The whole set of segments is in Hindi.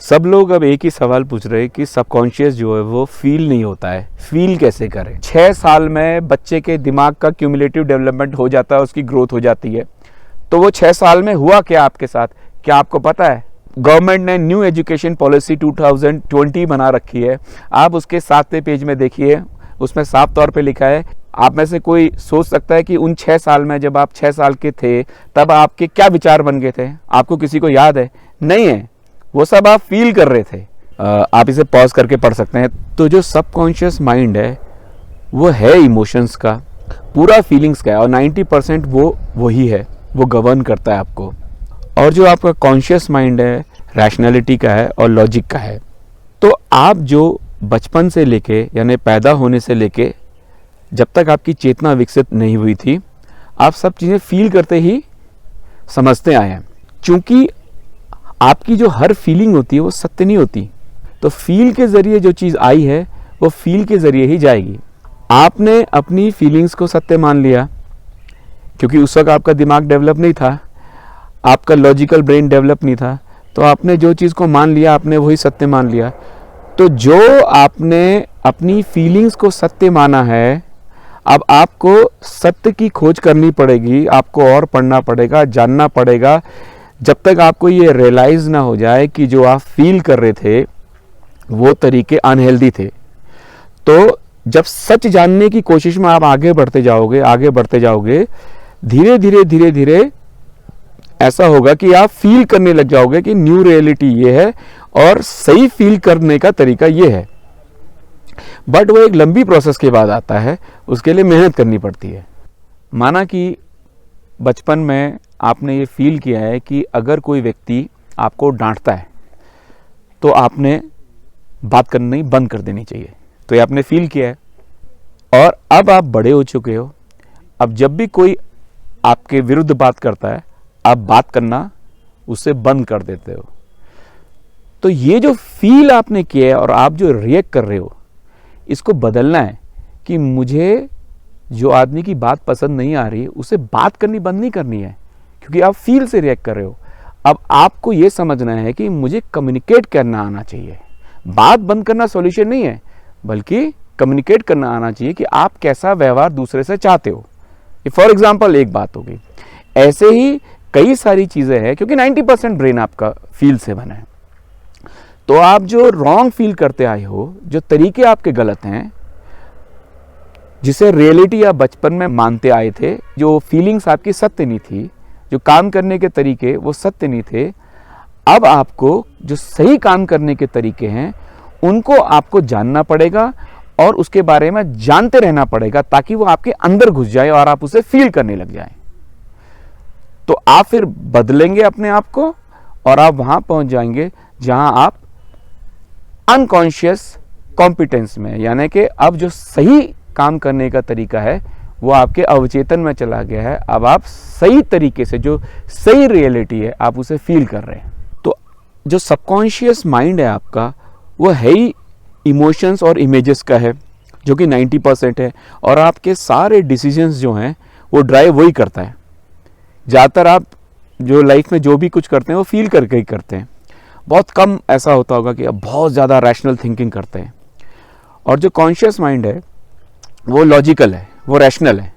सब लोग अब एक ही सवाल पूछ रहे हैं कि सबकॉन्शियस जो है वो फील नहीं होता है, फील कैसे करें। 6 साल में बच्चे के दिमाग का क्यूमुलेटिव डेवलपमेंट हो जाता है, उसकी ग्रोथ हो जाती है। तो वो 6 साल में हुआ क्या आपके साथ, क्या आपको पता है? गवर्नमेंट ने न्यू एजुकेशन पॉलिसी 2020 बना रखी है। आप उसके 7वें पेज में देखिए, उसमें साफ तौर पे लिखा है। आप में से कोई सोच सकता है कि उन 6 साल में, जब आप 6 साल के थे, तब आपके क्या विचार बन गए थे? आपको किसी को याद है? नहीं है। वो सब आप फील कर रहे थे। आप इसे पॉज करके पढ़ सकते हैं। तो जो सबकॉन्शियस माइंड है वो है इमोशंस का, पूरा फीलिंग्स का है, और 90% वो वही है, वो गवर्न करता है आपको। और जो आपका कॉन्शियस माइंड है रैशनैलिटी का है और लॉजिक का है। तो आप जो बचपन से लेके, यानी पैदा होने से लेके जब तक आपकी चेतना विकसित नहीं हुई थी, आप सब चीज़ें फील करते ही समझते आए हैं। क्योंकि आपकी जो हर फीलिंग होती है वो सत्य नहीं होती, तो फील के ज़रिए जो चीज़ आई है वो फील के ज़रिए ही जाएगी। आपने अपनी फीलिंग्स को सत्य मान लिया क्योंकि उस वक्त आपका दिमाग डेवलप नहीं था, आपका लॉजिकल ब्रेन डेवलप नहीं था, तो आपने जो चीज़ को मान लिया आपने वही सत्य मान लिया। तो जो आपने अपनी फीलिंग्स को सत्य माना है, अब आपको सत्य की खोज करनी पड़ेगी, आपको और पढ़ना पड़ेगा, जानना पड़ेगा, जब तक आपको ये रियलाइज़ ना हो जाए कि जो आप फील कर रहे थे वो तरीके अनहेल्दी थे। तो जब सच जानने की कोशिश में आप आगे बढ़ते जाओगे, धीरे धीरे ऐसा होगा कि आप फील करने लग जाओगे कि न्यू रियलिटी ये है और सही फील करने का तरीका ये है। बट वो एक लंबी प्रोसेस के बाद आता है, उसके लिए मेहनत करनी पड़ती है। माना कि बचपन में आपने ये फील किया है कि अगर कोई व्यक्ति आपको डांटता है तो आपने बात करनी बंद कर देनी चाहिए। तो ये आपने फील किया है, और अब आप बड़े हो चुके हो। अब जब भी कोई आपके विरुद्ध बात करता है, आप बात करना उससे बंद कर देते हो। तो ये जो फील आपने किया है और आप जो रिएक्ट कर रहे हो, इसको बदलना है कि मुझे जो आदमी की बात पसंद नहीं आ रही उसे बात करनी बंद नहीं करनी है, क्योंकि आप फील से रिएक्ट कर रहे हो। अब आपको ये समझना है कि मुझे कम्युनिकेट करना आना चाहिए। बात बंद करना सॉल्यूशन नहीं है, बल्कि कम्युनिकेट करना आना चाहिए कि आप कैसा व्यवहार दूसरे से चाहते हो। फॉर एग्जाम्पल एक बात होगी, ऐसे ही कई सारी चीज़ें हैं, क्योंकि 90% ब्रेन आपका फील से बना है। तो आप जो रॉन्ग फील करते आए हो, जो तरीके आपके गलत हैं, जिसे रियलिटी आप बचपन में मानते आए थे, जो फीलिंग्स आपकी सत्य नहीं थी, जो काम करने के तरीके वो सत्य नहीं थे, अब आपको जो सही काम करने के तरीके हैं उनको आपको जानना पड़ेगा और उसके बारे में जानते रहना पड़ेगा, ताकि वो आपके अंदर घुस जाए और आप उसे फील करने लग जाएं। तो आप फिर बदलेंगे अपने आप को और आप वहां पहुंच जाएंगे जहां आप अनकॉन्शियस कॉम्पिटेंस में, यानी कि अब जो सही काम करने का तरीका है वो आपके अवचेतन में चला गया है। अब आप सही तरीके से, जो सही रियलिटी है, आप उसे फील कर रहे हैं। तो जो सबकॉन्शियस माइंड है आपका, वो है ही इमोशंस और इमेजेस का है, जो कि 90% है, और आपके सारे डिसीजंस जो हैं वो ड्राइव वही करता है। ज़्यादातर आप जो लाइफ में जो भी कुछ करते हैं वो फील करके ही करते हैं। बहुत कम ऐसा होता होगा कि आप बहुत ज़्यादा रैशनल थिंकिंग करते हैं। और जो कॉन्शियस माइंड है वो लॉजिकल है, वो रैशनल है,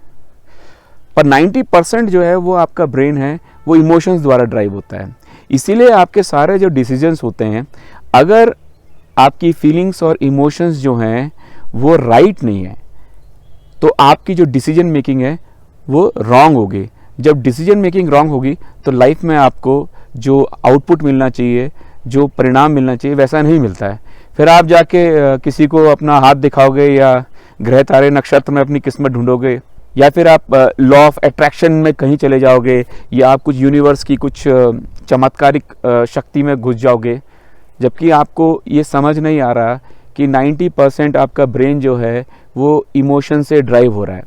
पर 90% जो है वो आपका ब्रेन है, वो इमोशंस द्वारा ड्राइव होता है। इसीलिए आपके सारे जो डिसीजंस होते हैं, अगर आपकी फीलिंग्स और इमोशंस जो हैं वो राइट नहीं है, तो आपकी जो डिसीजन मेकिंग है वो रॉन्ग होगी। जब डिसीजन मेकिंग रॉन्ग होगी तो लाइफ में आपको जो आउटपुट मिलना चाहिए, जो परिणाम मिलना चाहिए, वैसा नहीं मिलता है। फिर आप जाके किसी को अपना हाथ दिखाओगे, या ग्रह तारे नक्षत्र में अपनी किस्मत ढूंढोगे, या फिर आप लॉ ऑफ अट्रैक्शन में कहीं चले जाओगे, या आप कुछ यूनिवर्स की कुछ चमत्कारिक शक्ति में घुस जाओगे, जबकि आपको ये समझ नहीं आ रहा कि 90% आपका ब्रेन जो है वो इमोशन से ड्राइव हो रहा है।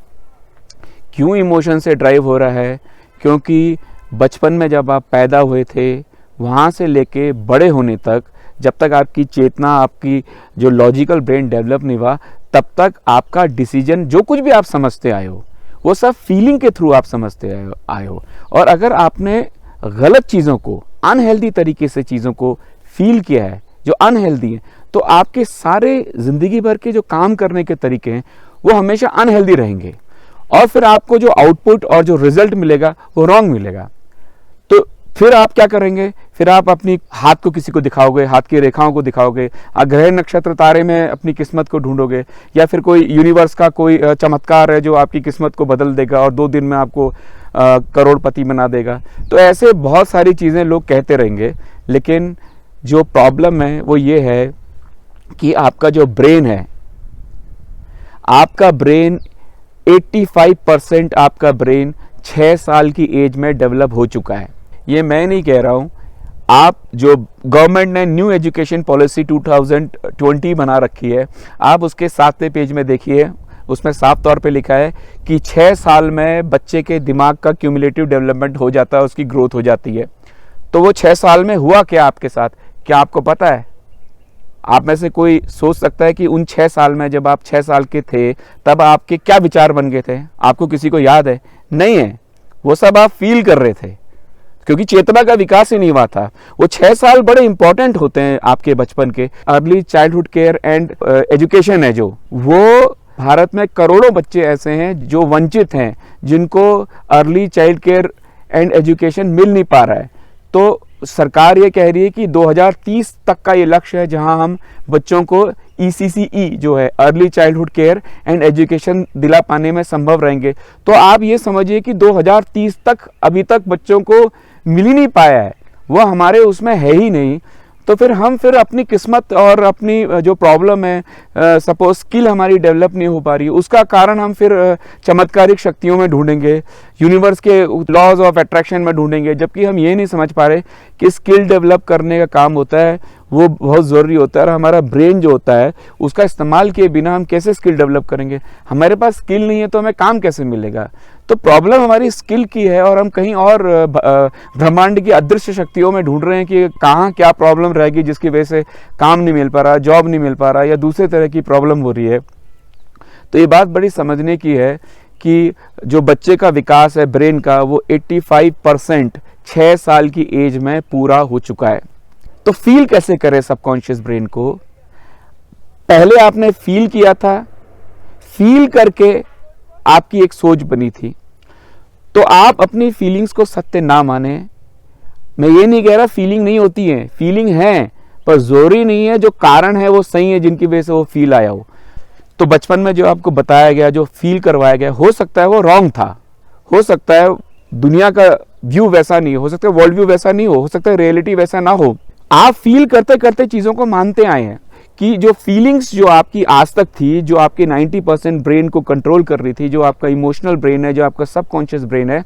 क्यों इमोशन से ड्राइव हो रहा है? क्योंकि बचपन में जब आप पैदा हुए थे, वहाँ से लेके बड़े होने तक, जब तक आपकी चेतना, आपकी जो लॉजिकल ब्रेन डेवलप नहीं हुआ, तब तक आपका डिसीजन, जो कुछ भी आप समझते आए हो, वो सब फीलिंग के थ्रू आप समझते आए हो। और अगर आपने गलत चीज़ों को, अनहेल्दी तरीके से चीज़ों को फील किया है, जो अनहेल्दी हैं, तो आपके सारे ज़िंदगी भर के जो काम करने के तरीके हैं वो हमेशा अनहेल्दी रहेंगे, और फिर आपको जो आउटपुट और जो रिजल्ट मिलेगा वो रॉन्ग मिलेगा। तो फिर आप क्या करेंगे, फिर आप अपनी हाथ को किसी को दिखाओगे, हाथ की रेखाओं को दिखाओगे, ग्रह नक्षत्र तारे में अपनी किस्मत को ढूंढोगे, या फिर कोई यूनिवर्स का कोई चमत्कार है जो आपकी किस्मत को बदल देगा और 2 दिन में आपको करोड़पति बना देगा। तो ऐसे बहुत सारी चीज़ें लोग कहते रहेंगे, लेकिन जो प्रॉब्लम है वो ये है कि आपका जो ब्रेन है, आपका ब्रेन 85% आपका ब्रेन 6 साल की एज में डेवलप हो चुका है। ये मैं नहीं कह रहा हूँ, आप जो गवर्नमेंट ने न्यू एजुकेशन पॉलिसी 2020 बना रखी है, आप उसके 7वें पेज में देखिए, उसमें साफ तौर पे लिखा है कि 6 साल में बच्चे के दिमाग का क्यूमुलेटिव डेवलपमेंट हो जाता है, उसकी ग्रोथ हो जाती है। तो वो 6 साल में हुआ क्या आपके साथ, क्या आपको पता है? आप में से कोई सोच सकता है कि उन 6 साल में, जब आप 6 साल के थे, तब आपके क्या विचार बन गए थे? आपको किसी को याद है? नहीं है। वो सब आप फील कर रहे थे, क्योंकि चेतना का विकास ही नहीं हुआ था। वो 6 साल बड़े इंपॉर्टेंट होते हैं आपके बचपन के। Early childhood care and education है जो, वो भारत में करोड़ों बच्चे ऐसे हैं जो वंचित हैं, जिनको early child care and education मिल नहीं पा रहा है। तो सरकार ये कह रही है कि 2030 तक का ये लक्ष्य है, जहां हम बच्चों को ECCE जो है early childhood care and education दिला पाने में संभव रहेंगे। तो आप ये समझिए कि 2030 तक अभी तक बच्चों को मिल ही नहीं पाया है, वो हमारे उसमें है ही नहीं। तो फिर अपनी किस्मत और अपनी जो प्रॉब्लम है, सपोज स्किल हमारी डेवलप नहीं हो पा रही है, उसका कारण हम फिर चमत्कारिक शक्तियों में ढूंढेंगे, यूनिवर्स के लॉज ऑफ अट्रैक्शन में ढूंढेंगे, जबकि हम ये नहीं समझ पा रहे कि स्किल डेवलप करने का काम होता है वो बहुत ज़रूरी होता है। और हमारा ब्रेन जो होता है उसका इस्तेमाल किए बिना हम कैसे स्किल डेवलप करेंगे? हमारे पास स्किल नहीं है तो हमें काम कैसे मिलेगा? तो प्रॉब्लम हमारी स्किल की है, और हम कहीं और ब्रह्मांड की अदृश्य शक्तियों में ढूंढ रहे हैं कि कहाँ क्या प्रॉब्लम रहेगी जिसकी वजह से काम नहीं मिल पा रहा, जॉब नहीं मिल पा रहा, या दूसरे तरह की प्रॉब्लम हो रही है। तो ये बात बड़ी समझने की है कि जो बच्चे का विकास है ब्रेन का, वो 85% 6 साल की एज में पूरा हो चुका है। तो फील कैसे करें सबकॉन्शियस ब्रेन को? पहले आपने फील किया था, फील करके आपकी एक सोच बनी थी, तो आप अपनी फीलिंग्स को सत्य ना माने। मैं ये नहीं कह रहा फीलिंग नहीं होती है, फीलिंग है, पर जरूरी नहीं है जो कारण है वो सही है जिनकी वजह से वो फील आया हो। तो बचपन में जो आपको बताया गया, जो फील करवाया गया, हो सकता है वो रॉन्ग था, हो सकता है दुनिया का व्यू वैसा नहीं हो सकता है, वर्ल्ड व्यू वैसा नहीं हो सकता है, रियलिटी वैसा ना हो। आप फील करते करते चीज़ों को मानते आए हैं कि जो फीलिंग्स जो आपकी आज तक थी, जो आपके 90% ब्रेन को कंट्रोल कर रही थी, जो आपका इमोशनल ब्रेन है, जो आपका सबकॉन्शियस ब्रेन है,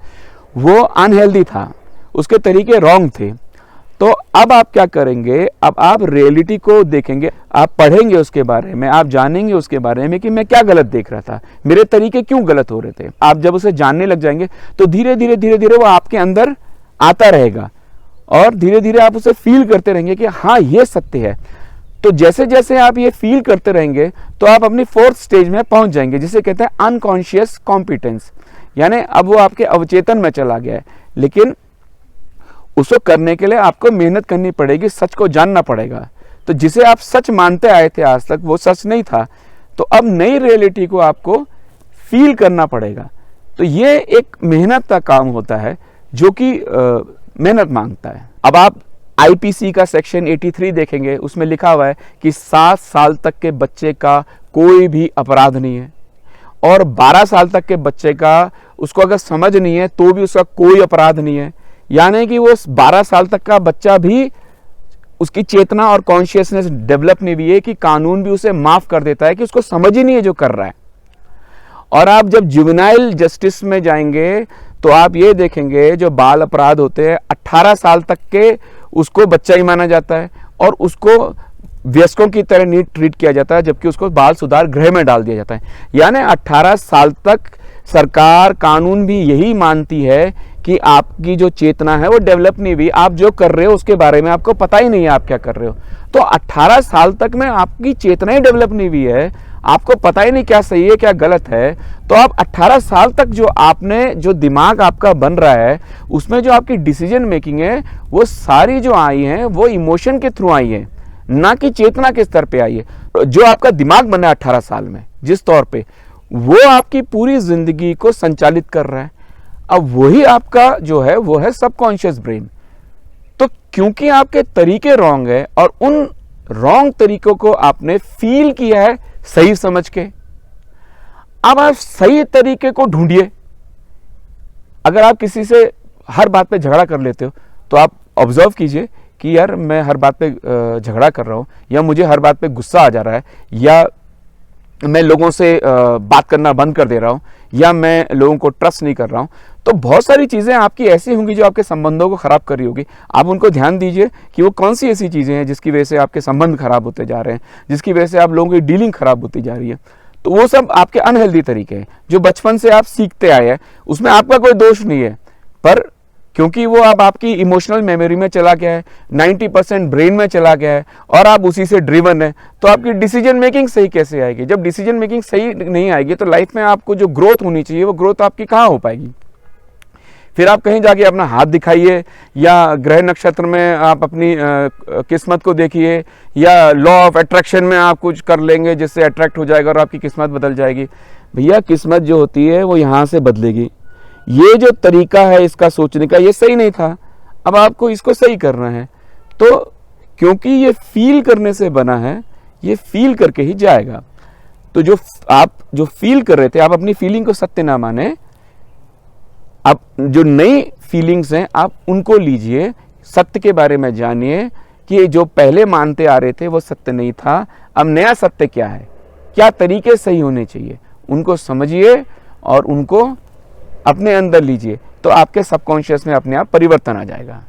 वो अनहेल्दी था, उसके तरीके रॉन्ग थे। तो अब आप क्या करेंगे? अब आप रियलिटी को देखेंगे, आप पढ़ेंगे उसके बारे में, आप जानेंगे उसके बारे में कि मैं क्या गलत देख रहा था, मेरे तरीके क्यों गलत हो रहे थे। आप जब उसे जानने लग जाएंगे तो धीरे धीरे वो आपके अंदर आता रहेगा, और धीरे धीरे आप उसे फील करते रहेंगे कि हाँ ये सत्य है। तो जैसे जैसे आप ये फील करते रहेंगे तो आप अपनी 4th स्टेज में पहुंच जाएंगे, जिसे कहते हैं अनकॉन्शियस कॉम्पिटेंस, यानी अब वो आपके अवचेतन में चला गया है। लेकिन उसको करने के लिए आपको मेहनत करनी पड़ेगी, सच को जानना पड़ेगा। तो जिसे आप सच मानते आए थे आज तक, वो सच नहीं था, तो अब नई रियलिटी को आपको फील करना पड़ेगा। तो ये एक मेहनत का काम होता है जो कि मेहनत मांगता है। अब आप IPC का सेक्शन 83 देखेंगे, उसमें लिखा हुआ है कि 7 साल तक के बच्चे का कोई भी अपराध नहीं है, और 12 साल तक के बच्चे का, उसको अगर समझ नहीं है तो भी उसका कोई अपराध नहीं है। यानी कि वो 12 साल तक का बच्चा भी, उसकी चेतना और कॉन्शियसनेस डेवलप नहीं हुई है कि कानून भी उसे माफ कर देता है कि उसको समझ ही नहीं है जो कर रहा है। और आप जब जुवेनाइल जस्टिस में जाएंगे तो आप ये देखेंगे जो बाल अपराध होते हैं 18 साल तक के, उसको बच्चा ही माना जाता है और उसको वयस्कों की तरह नहीं ट्रीट किया जाता है, जबकि उसको बाल सुधार गृह में डाल दिया जाता है। यानी 18 साल तक सरकार, कानून भी यही मानती है कि आपकी जो चेतना है वो डेवलप नहीं हुई, आप जो कर रहे हो उसके बारे में आपको पता ही नहीं है आप क्या कर रहे हो। तो 18 साल तक में आपकी चेतना ही डेवलप नहीं हुई है, आपको पता ही नहीं क्या सही है क्या गलत है। तो आप 18 साल तक जो आपने, जो दिमाग आपका बन रहा है, उसमें जो आपकी डिसीजन मेकिंग है वो सारी जो आई है वो इमोशन के थ्रू आई है। ना कि चेतना के स्तर पे आई है। जो आपका दिमाग बना है 18 साल में जिस तौर पे, वो आपकी पूरी जिंदगी को संचालित कर रहा है। अब वही आपका जो है वो है सबकॉन्शियस ब्रेन। तो क्योंकि आपके तरीके रॉन्ग है और उन रॉन्ग तरीकों को आपने फील किया है सही समझ के, अब आप सही तरीके को ढूंढिए। अगर आप किसी से हर बात पे झगड़ा कर लेते हो तो आप ऑब्जर्व कीजिए कि यार मैं हर बात पे झगड़ा कर रहा हूं, या मुझे हर बात पे गुस्सा आ जा रहा है, या मैं लोगों से बात करना बंद कर दे रहा हूं, या मैं लोगों को ट्रस्ट नहीं कर रहा हूं। तो बहुत सारी चीज़ें आपकी ऐसी होंगी जो आपके संबंधों को ख़राब कर रही होगी। आप उनको ध्यान दीजिए कि वो कौन सी ऐसी चीज़ें हैं जिसकी वजह से आपके संबंध खराब होते जा रहे हैं, जिसकी वजह से आप लोगों की डीलिंग खराब होती जा रही है। तो वो सब आपके अनहेल्दी तरीके हैं जो बचपन से आप सीखते आए हैं। उसमें आपका कोई दोष नहीं है, पर क्योंकि वो अब आपकी इमोशनल मेमोरी में चला गया है, 90% ब्रेन में चला गया है और आप उसी से ड्रिवन है, तो आपकी डिसीजन मेकिंग सही कैसे आएगी? जब डिसीजन मेकिंग सही नहीं आएगी तो लाइफ में आपको जो ग्रोथ होनी चाहिए वो ग्रोथ आपकी कहाँ हो पाएगी? फिर आप कहीं जाके अपना हाथ दिखाइए, या ग्रह नक्षत्र में आप अपनी किस्मत को देखिए, या लॉ ऑफ अट्रैक्शन में आप कुछ कर लेंगे जिससे अट्रैक्ट हो जाएगा और आपकी किस्मत बदल जाएगी। भैया किस्मत जो होती है वो यहाँ से बदलेगी। ये जो तरीका है इसका सोचने का, ये सही नहीं था, अब आपको इसको सही करना है। तो क्योंकि ये फील करने से बना है, ये फील करके ही जाएगा। तो जो आप जो फील कर रहे थे, आप अपनी फीलिंग को सत्य ना माने, आप जो नई फीलिंग्स हैं आप उनको लीजिए, सत्य के बारे में जानिए कि जो पहले मानते आ रहे थे वो सत्य नहीं था। अब नया सत्य क्या है, क्या तरीके सही होने चाहिए, उनको समझिए और उनको अपने अंदर लीजिए, तो आपके सबकॉन्शियस में अपने आप परिवर्तन आ जाएगा।